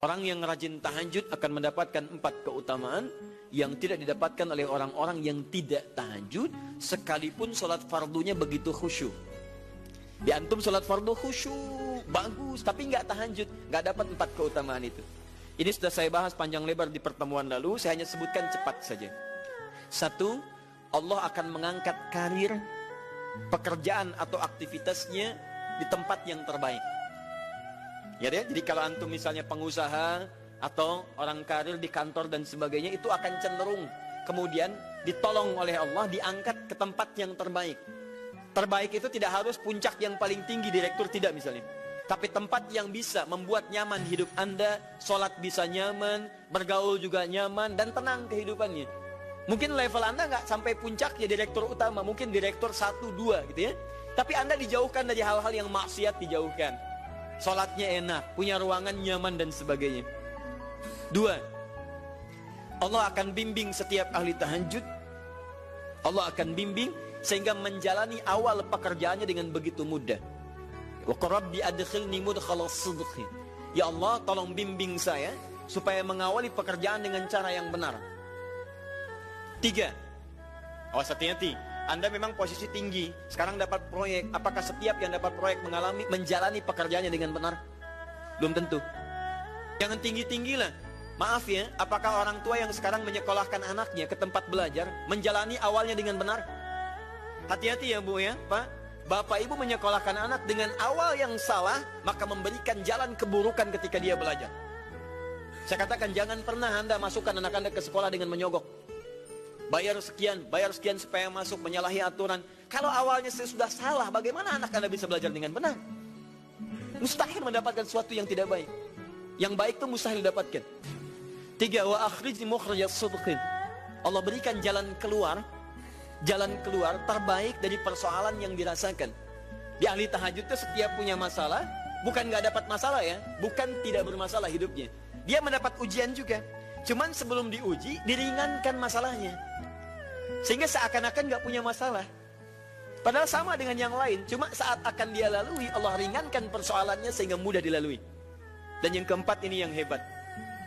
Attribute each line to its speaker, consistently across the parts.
Speaker 1: Orang yang rajin tahajud akan mendapatkan 4 keutamaan yang tidak didapatkan oleh orang-orang yang tidak tahajud, sekalipun sholat fardunya begitu khusyuk. Di antum sholat fardu khusyuk, bagus, tapi nggak tahajud, nggak dapat 4 keutamaan itu. Ini sudah saya bahas panjang lebar di pertemuan lalu, saya hanya sebutkan cepat saja. 1, Allah akan mengangkat karir, pekerjaan atau aktivitasnya di tempat yang terbaik. Ya deh, jadi kalau antum misalnya pengusaha atau orang karir di kantor dan sebagainya, itu akan cenderung kemudian ditolong oleh Allah, diangkat ke tempat yang terbaik. Terbaik itu tidak harus puncak yang paling tinggi, direktur tidak misalnya, tapi tempat yang bisa membuat nyaman hidup Anda, sholat bisa nyaman, bergaul juga nyaman, dan tenang kehidupannya. Mungkin level Anda nggak sampai puncak ya direktur utama, mungkin direktur 1, 2 gitu ya, tapi Anda dijauhkan dari hal-hal yang maksiat, dijauhkan. Sholatnya enak, punya ruangan nyaman dan sebagainya. 2, Allah akan bimbing setiap ahli tahajud. Allah akan bimbing sehingga menjalani awal pekerjaannya dengan begitu mudah. Wa rabbi adkhilni mudkhala sidqin. Ya Allah, tolong bimbing saya supaya mengawali pekerjaan dengan cara yang benar. 3, awas hati-hati. Anda memang posisi tinggi, sekarang dapat proyek. Apakah setiap yang dapat proyek menjalani pekerjaannya dengan benar? Belum tentu. Jangan tinggi-tinggi lah. Maaf ya, apakah orang tua yang sekarang menyekolahkan anaknya ke tempat belajar menjalani awalnya dengan benar? Hati-hati ya Bu ya, Pak. Bapak Ibu menyekolahkan anak dengan awal yang salah, maka memberikan jalan keburukan ketika dia belajar. Saya katakan jangan pernah Anda masukkan anak Anda ke sekolah dengan menyogok. Bayar sekian supaya masuk, menyalahi aturan. Kalau awalnya sudah salah, bagaimana anak Anda bisa belajar dengan benar? Mustahil mendapatkan sesuatu yang tidak baik. Yang baik itu mustahil didapatkan. 3, wa akhrijni mukhrajas sidqin. Allah berikan jalan keluar terbaik dari persoalan yang dirasakan. Di ahli tahajud itu setiap punya masalah, bukan nggak dapat masalah ya, bukan tidak bermasalah hidupnya. Dia mendapat ujian juga. Cuman sebelum diuji, diringankan masalahnya. Sehingga seakan-akan gak punya masalah. Padahal sama dengan yang lain. Cuma saat akan dia lalui, Allah ringankan persoalannya sehingga mudah dilalui. Dan yang keempat ini yang hebat.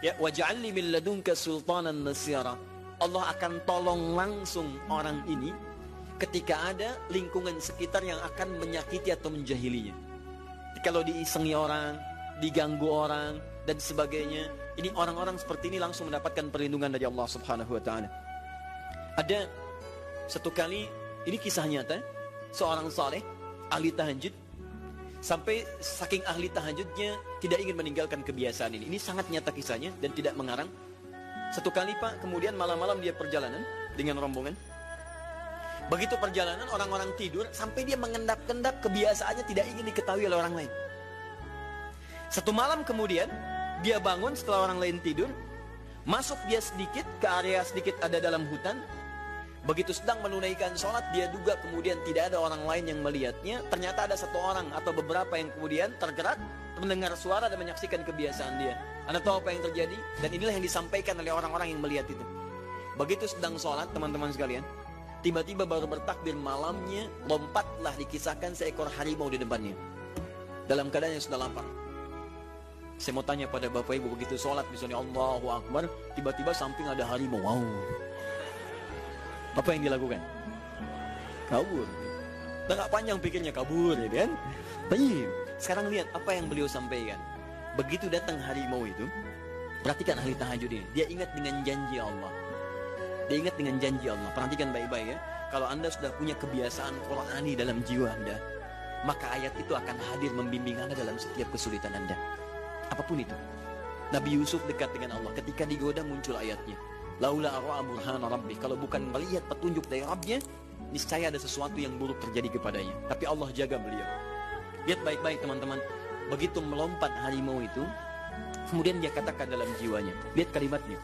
Speaker 1: Ya, waj'alni min ladunka sultanan nasyara. Allah akan tolong langsung orang ini ketika ada lingkungan sekitar yang akan menyakiti atau menjahilinya. Kalau diisengi orang, diganggu orang, dan sebagainya, ini orang-orang seperti ini langsung mendapatkan perlindungan dari Allah Subhanahu wa Ta'ala. Ada satu kali, ini kisah nyata, seorang saleh ahli tahajud, sampai saking ahli tahajudnya tidak ingin meninggalkan kebiasaan ini. Ini sangat nyata kisahnya dan tidak mengarang. Satu kali Pak, kemudian malam-malam dia perjalanan dengan rombongan. Begitu perjalanan, orang-orang tidur, sampai dia mengendap-endap, kebiasaannya tidak ingin diketahui oleh orang lain. Satu malam kemudian, dia bangun setelah orang lain tidur, masuk dia sedikit ke area sedikit ada dalam hutan. Begitu sedang menunaikan sholat, dia duga kemudian tidak ada orang lain yang melihatnya. Ternyata ada satu orang atau beberapa yang kemudian tergerak, mendengar suara dan menyaksikan kebiasaan dia. Anda tahu apa yang terjadi? Dan inilah yang disampaikan oleh orang-orang yang melihat itu. Begitu sedang sholat, teman-teman sekalian, tiba-tiba baru bertakbir malamnya, lompatlah dikisahkan seekor harimau di depannya. Dalam keadaan yang sudah lapar. Saya mau tanya pada Bapak Ibu, begitu sholat misalnya Allahu Akbar, tiba-tiba samping ada harimau. Wow. Apa yang dilakukan? Kabur. Udah gak panjang pikirnya, kabur ya kan? Baik. Sekarang lihat apa yang beliau sampaikan. Begitu datang harimau itu, perhatikan ahli tahajud ini. Dia ingat dengan janji Allah. Dia ingat dengan janji Allah. Perhatikan baik-baik ya. Kalau Anda sudah punya kebiasaan Qur'ani dalam jiwa Anda, maka ayat itu akan hadir membimbing Anda dalam setiap kesulitan Anda. Apapun itu. Nabi Yusuf dekat dengan Allah. Ketika digoda muncul ayatnya. Laula ara'a burhana rabbi. Kalau bukan melihat petunjuk dari Rabbnya, niscaya ada sesuatu yang buruk terjadi kepadanya. Tapi Allah jaga beliau. Lihat baik-baik teman-teman. Begitu melompat harimau itu, kemudian dia katakan dalam jiwanya. Lihat kalimatnya.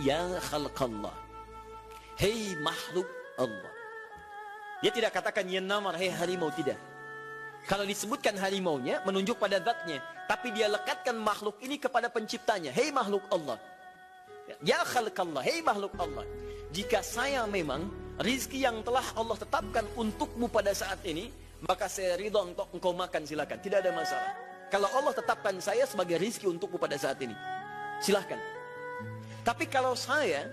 Speaker 1: Ya khalqallah. Hei makhluk Allah. Dia tidak katakan ya namar, hei harimau, tidak. Kalau disebutkan harimaunya menunjuk pada zatnya, tapi dia lekatkan makhluk ini kepada penciptanya. Hei makhluk Allah. Ya khalqallah, hei makhluk Allah. Jika saya memang rizki yang telah Allah tetapkan untukmu pada saat ini, maka saya ridha untuk engkau makan, silakan, tidak ada masalah. Kalau Allah tetapkan saya sebagai rizki untukmu pada saat ini, silahkan. Tapi kalau saya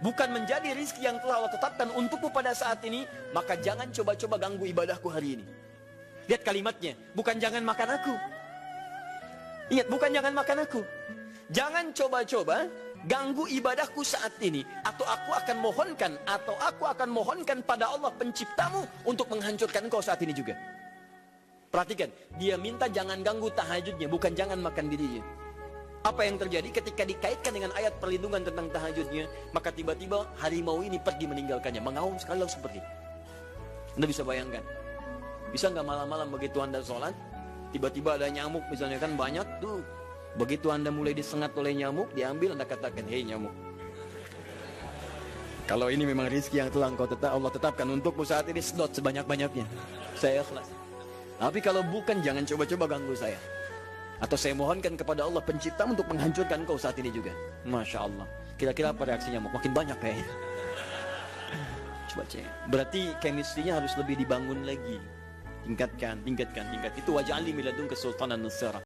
Speaker 1: bukan menjadi rizki yang telah Allah tetapkan untukku pada saat ini, maka jangan coba-coba ganggu ibadahku hari ini. Lihat kalimatnya, bukan jangan makan aku. Ingat, bukan jangan makan aku. Jangan coba-coba ganggu ibadahku saat ini, atau aku akan mohonkan pada Allah penciptamu untuk menghancurkan engkau saat ini juga. Perhatikan, dia minta jangan ganggu tahajudnya, bukan jangan makan dirinya. Apa yang terjadi ketika dikaitkan dengan ayat perlindungan tentang tahajudnya, maka tiba-tiba harimau ini pergi meninggalkannya, mengaum sekali langsung pergi. Anda bisa bayangkan, bisa nggak malam-malam begitu Anda sholat, tiba-tiba ada nyamuk misalnya kan banyak tuh, begitu Anda mulai disengat oleh nyamuk, diambil Anda katakan, hei nyamuk, kalau ini memang rizki yang telah Allah tetapkan untukmu saat ini, sedot sebanyak-banyaknya, saya ikhlas. Tapi kalau bukan, jangan coba-coba ganggu saya. Atau saya mohonkan kepada Allah pencipta untuk menghancurkan kau saat ini juga. Masya Allah. Kira-kira apa reaksi nyamuk? Makin banyak kayaknya. Coba cek. Berarti chemistry-nya harus lebih dibangun lagi. Tingkatkan. Itu waj'alni min ladunka sultanan nasira.